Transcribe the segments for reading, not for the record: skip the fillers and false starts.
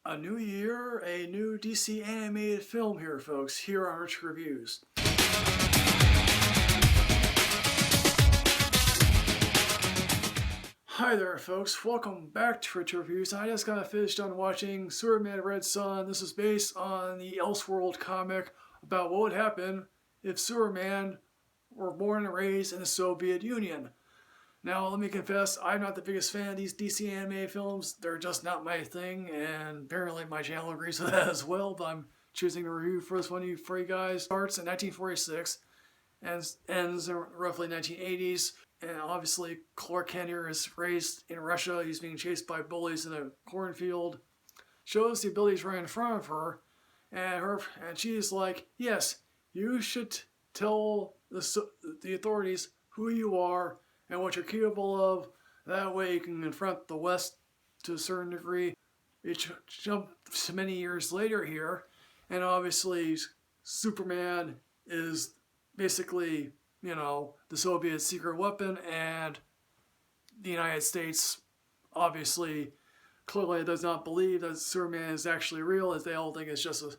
A new year, a new DC animated film here, folks, here on Rich Reviews. Hi there, folks. Welcome back to Rich Reviews. I just got finished on watching Superman Red Son. This is based on the Elseworld comic about what would happen if Superman were born and raised in the Soviet Union. Now, let me confess, I'm not the biggest fan of these DC animated films. They're just not my thing, and apparently my channel agrees with that as well, but I'm choosing to review for this one for you guys. Starts in 1946 and ends in roughly 1980s, and obviously Clark Kent here is raised in Russia. He's being chased by bullies in a cornfield. Shows the abilities right in front of her, and she's like, yes, you should tell the authorities who you are and what you're capable of. That way you can confront the West to a certain degree. It jumped many years later here, and obviously Superman is basically, the Soviet secret weapon, and the United States obviously clearly does not believe that Superman is actually real, as they all think it's just a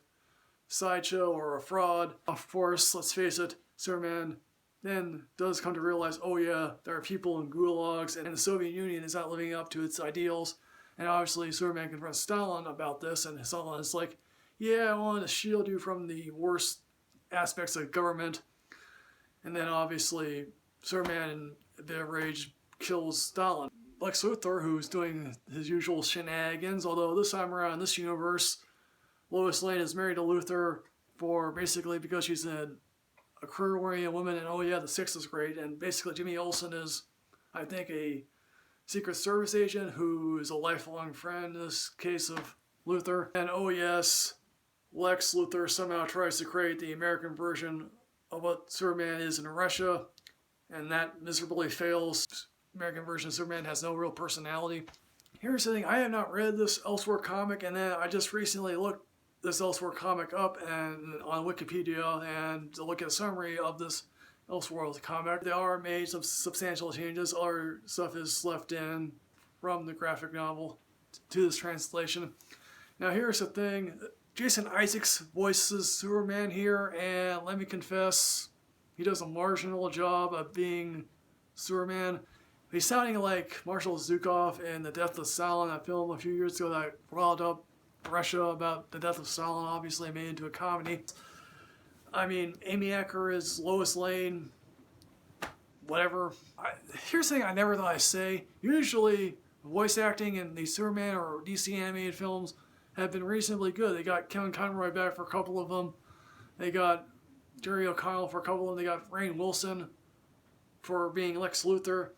sideshow or a fraud. Of course, let's face it, Superman then does come to realize, oh yeah, there are people in gulags, and the Soviet Union is not living up to its ideals. And obviously Superman confronts Stalin about this, and Stalin is like, yeah, I want to shield you from the worst aspects of government. And then obviously Superman, in a bit of rage, kills Stalin. Lex Luthor, who's doing his usual shenanigans, although this time around in this universe, Lois Lane is married to Luthor because she's a career-oriented woman, and oh yeah, the Six is great. And basically Jimmy Olsen is, I think, a Secret Service agent who is a lifelong friend in this case of Luthor. And oh yes, Lex Luthor somehow tries to create the American version of what Superman is in Russia, and that miserably fails. American version of Superman has no real personality. Here's the thing, I have not read this Elseworld comic, and then I just recently looked this Elseworld comic up and on Wikipedia, and to look at a summary of this Elseworld comic. They are made some substantial changes. Other stuff is left in from the graphic novel to this translation. Now here's the thing, Jason Isaacs voices Superman here, and let me confess, he does a marginal job of being Superman. He's sounding like Marshall Zukov in The Death of Stalin, that film a few years ago that riled up Russia about the death of Stalin, obviously made into a comedy. I mean, Amy Acker is Lois Lane, whatever. Here's the thing I never thought I'd say. Usually, voice acting in these Superman or DC animated films have been reasonably good. They got Kevin Conroy back for a couple of them. They got Jerry O'Connell for a couple of them. They got Rainn Wilson for being Lex Luthor.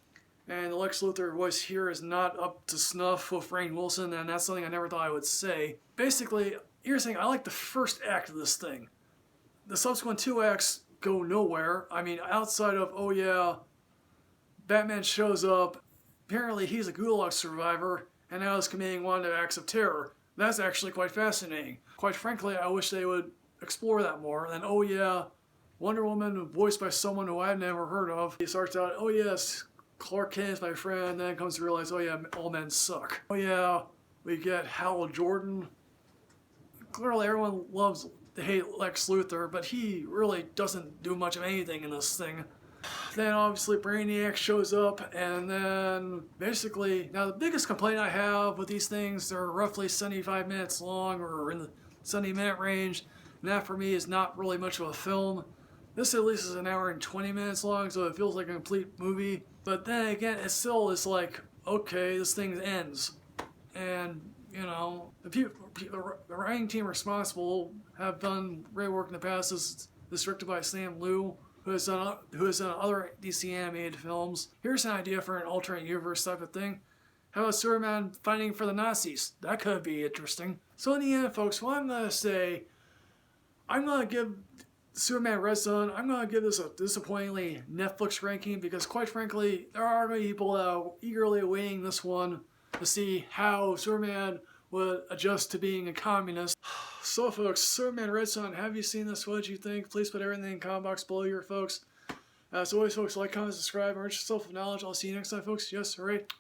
And the Lex Luthor voice here is not up to snuff with Rainn Wilson, and that's something I never thought I would say. Basically, here's the thing, I like the first act of this thing. The subsequent two acts go nowhere. I mean, outside of, oh yeah, Batman shows up, apparently he's a gulag survivor, and now is committing one of the acts of terror. That's actually quite fascinating. Quite frankly, I wish they would explore that more. And then, oh yeah, Wonder Woman, voiced by someone who I've never heard of. He starts out, oh yes, Clark Kent is my friend, then comes to realize, oh yeah, all men suck. Oh yeah, we get Hal Jordan. Clearly everyone loves to hate Lex Luthor, but he really doesn't do much of anything in this thing. Then obviously Brainiac shows up, and then basically, now the biggest complaint I have with these things, they're roughly 75 minutes long, or in the 70-minute range, and that for me is not really much of a film. This at least is an hour and 20 minutes long, so it feels like a complete movie. But then again, it still is like, okay, this thing ends. And, the writing team responsible have done great work in the past. This is directed by Sam Liu, who has done other DC animated films. Here's an idea for an alternate universe type of thing. How about Superman fighting for the Nazis? That could be interesting. So in the end, folks, what I'm going to say, I'm going to give Superman Red Son, I'm going to give this a disappointingly Netflix ranking, because quite frankly, there are many people that are eagerly awaiting this one to see how Superman would adjust to being a communist. So folks, Superman Red Son, have you seen this? What did you think? Please put everything in the comment box below here, folks. As always, folks, like, comment, subscribe, enrich yourself with knowledge. I'll see you next time, folks. Yes, alright.